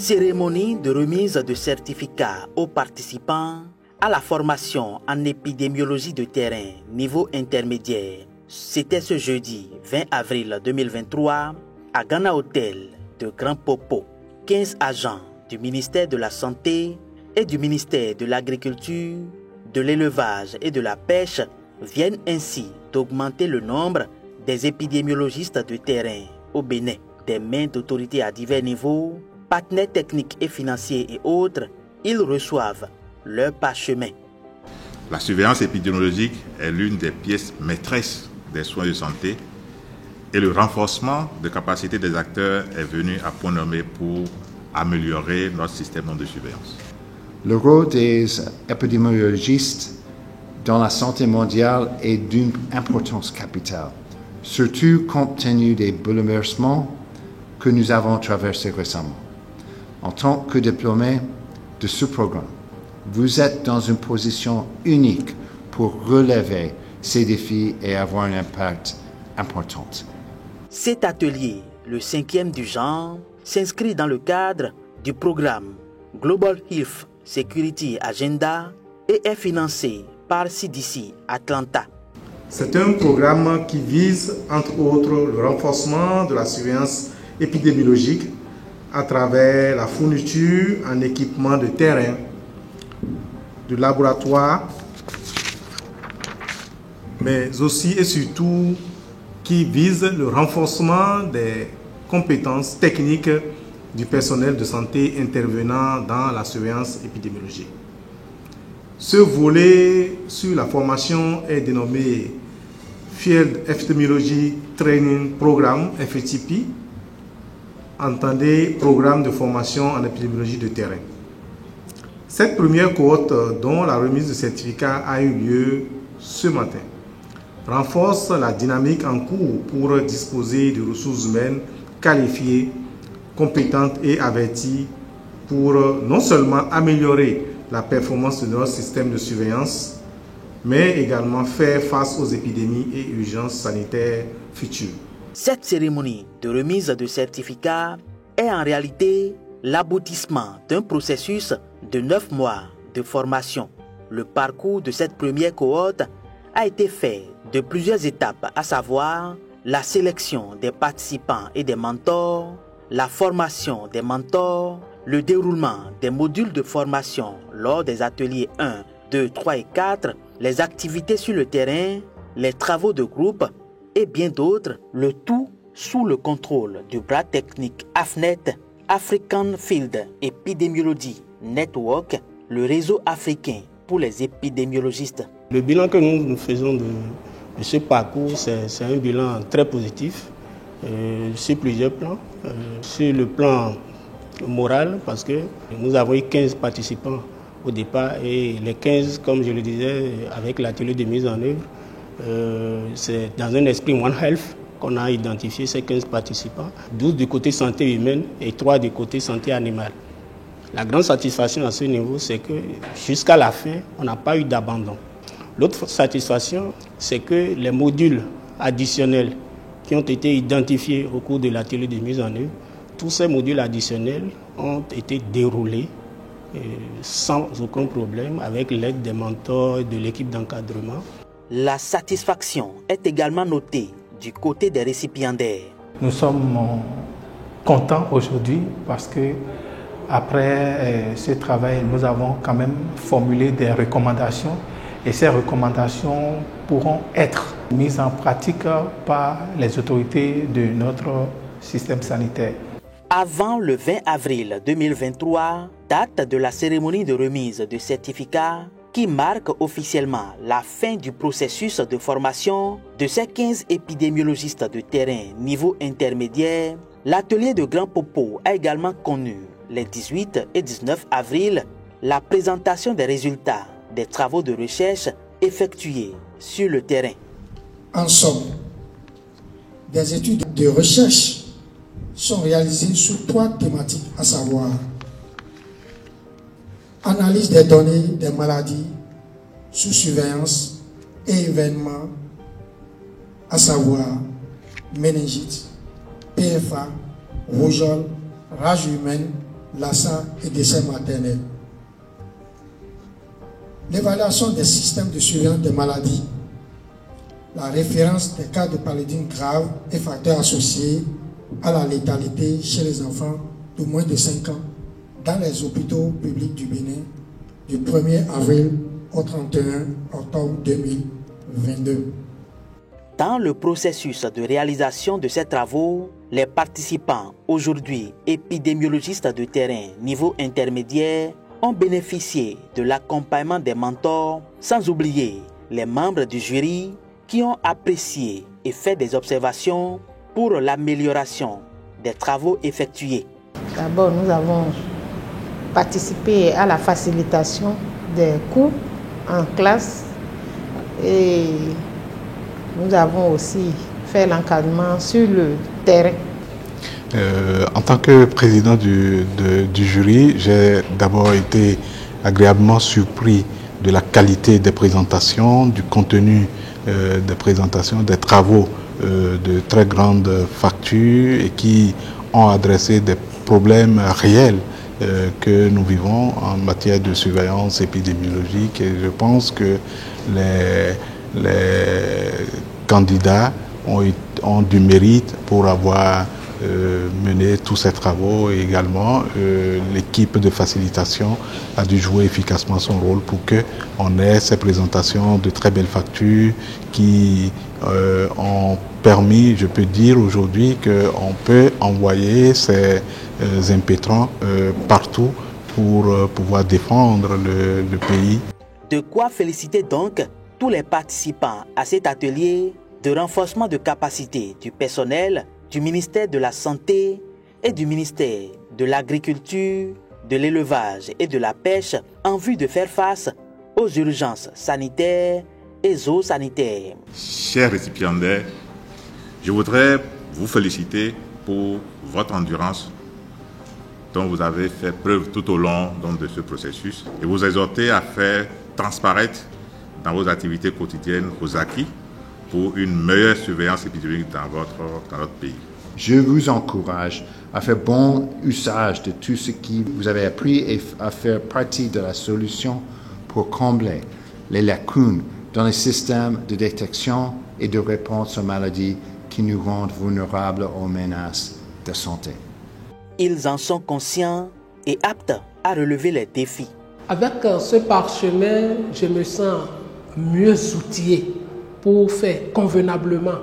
Cérémonie de remise de certificats aux participants à la formation en épidémiologie de terrain niveau intermédiaire. C'était ce jeudi 20 avril 2023 à Ghana Hotel de Grand Popo. 15 agents du ministère de la Santé et du ministère de l'Agriculture, de l'Élevage et de la Pêche viennent ainsi d'augmenter le nombre des épidémiologistes de terrain au Bénin. Des mains d'autorités à divers niveaux, partenaires techniques et financiers et autres, ils reçoivent leur parchemin. La surveillance épidémiologique est l'une des pièces maîtresses des soins de santé et le renforcement de capacités des acteurs est venu à point nommé pour améliorer notre système de surveillance. Le rôle des épidémiologistes dans la santé mondiale est d'une importance capitale, surtout compte tenu des bouleversements que nous avons traversés récemment. En tant que diplômé de ce programme, vous êtes dans une position unique pour relever ces défis et avoir un impact important. Cet atelier, le 5e du genre, s'inscrit dans le cadre du programme Global Health Security Agenda et est financé par CDC Atlanta. C'est un programme qui vise, entre autres, le renforcement de la surveillance épidémiologique à travers la fourniture en équipement de terrain, de laboratoire, mais aussi et surtout qui vise le renforcement des compétences techniques du personnel de santé intervenant dans la surveillance épidémiologique. Ce volet sur la formation est dénommé Field Epidemiology Training Program, FETP, entendez programme de formation en épidémiologie de terrain. Cette première cohorte, dont la remise de certificat a eu lieu ce matin, renforce la dynamique en cours pour disposer de ressources humaines qualifiées, compétentes et averties pour non seulement améliorer la performance de notre système de surveillance, mais également faire face aux épidémies et urgences sanitaires futures. Cette cérémonie de remise de certificats est en réalité l'aboutissement d'un processus de 9 mois de formation. Le parcours de cette première cohorte a été fait de plusieurs étapes, à savoir la sélection des participants et des mentors, la formation des mentors, le déroulement des modules de formation lors des ateliers 1, 2, 3 et 4, les activités sur le terrain, les travaux de groupe et bien d'autres, le tout sous le contrôle du bras technique AFNET, African Field Epidemiology Network, le réseau africain pour les épidémiologistes. Le bilan que nous faisons de ce parcours, c'est un bilan très positif sur plusieurs plans. Sur le plan moral, parce que nous avons eu 15 participants au départ et les 15, comme je le disais, avec l'atelier de mise en œuvre, c'est dans un esprit One Health qu'on a identifié ces 15 participants, 12 du côté santé humaine et 3 du côté santé animale. La grande satisfaction à ce niveau, c'est que jusqu'à la fin, on n'a pas eu d'abandon. L'autre satisfaction, c'est que les modules additionnels qui ont été identifiés au cours de l'atelier de mise en œuvre, tous ces modules additionnels ont été déroulés sans aucun problème avec l'aide des mentors et de l'équipe d'encadrement. La satisfaction est également notée du côté des récipiendaires. Nous sommes contents aujourd'hui parce que après ce travail, nous avons quand même formulé des recommandations et ces recommandations pourront être mises en pratique par les autorités de notre système sanitaire. Avant le 20 avril 2023, date de la cérémonie de remise de certificats qui marque officiellement la fin du processus de formation de ces 15 épidémiologistes de terrain niveau intermédiaire, l'atelier de Grand Popo a également connu les 18 et 19 avril la présentation des résultats des travaux de recherche effectués sur le terrain. En somme, des études de recherche sont réalisées sur 3 thématiques, à savoir analyse des données des maladies sous surveillance et événements, à savoir méningite, PFA, rougeole, rage humaine l'ASA et décès maternels. L'évaluation des systèmes de surveillance des maladies, la référence des cas de paludisme grave et facteurs associés à la létalité chez les enfants de moins de 5 ans dans les hôpitaux publics du Bénin du 1er avril au 31 octobre 2022. Dans le processus de réalisation de ces travaux, les participants, aujourd'hui épidémiologistes de terrain niveau intermédiaire, ont bénéficié de l'accompagnement des mentors, sans oublier les membres du jury qui ont apprécié et fait des observations pour l'amélioration des travaux effectués. D'abord, nous avons participé à la facilitation des cours en classe et nous avons aussi fait l'encadrement sur le terrain. En tant que président du jury, j'ai d'abord été agréablement surpris de la qualité des présentations, du contenu des présentations, des travaux de très grande facture et qui ont adressé des problèmes réels que nous vivons en matière de surveillance épidémiologique. Et je pense que les candidats ont du mérite pour avoir mené tous ces travaux et également l'équipe de facilitation a dû jouer efficacement son rôle pour qu'on ait ces présentations de très belles factures qui ont permis, je peux dire aujourd'hui, qu'on peut envoyer ces impétrants partout pour pouvoir défendre le pays. De quoi féliciter donc tous les participants à cet atelier de renforcement de capacité du personnel du ministère de la Santé et du ministère de l'Agriculture, de l'Élevage et de la Pêche en vue de faire face aux urgences sanitaires et zoosanitaires. Chers récipiendaires, je voudrais vous féliciter pour votre endurance dont vous avez fait preuve tout au long de ce processus et vous exhorter à faire transparaître dans vos activités quotidiennes vos acquis pour une meilleure surveillance épidémique dans notre pays. Je vous encourage à faire bon usage de tout ce que vous avez appris et à faire partie de la solution pour combler les lacunes dans les systèmes de détection et de réponse aux maladies qui nous rendent vulnérables aux menaces de santé. Ils en sont conscients et aptes à relever les défis. Avec ce parchemin, je me sens mieux outillé pour faire convenablement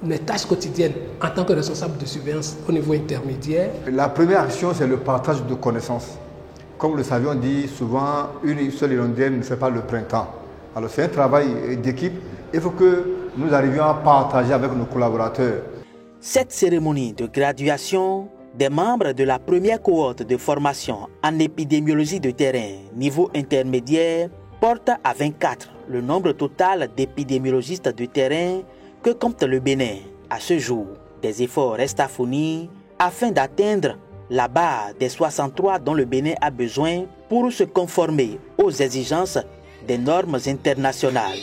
mes tâches quotidiennes en tant que responsable de surveillance au niveau intermédiaire. La première action, c'est le partage de connaissances. Comme le savions dit souvent, une seule hirondelle ne fait pas le printemps. Alors c'est un travail d'équipe. Il faut que nous arrivions à partager avec nos collaborateurs. Cette cérémonie de graduation des membres de la première cohorte de formation en épidémiologie de terrain niveau intermédiaire porte à 24 le nombre total d'épidémiologistes de terrain que compte le Bénin à ce jour. Des efforts restent à fournir afin d'atteindre la barre des 63 dont le Bénin a besoin pour se conformer aux exigences des normes internationales.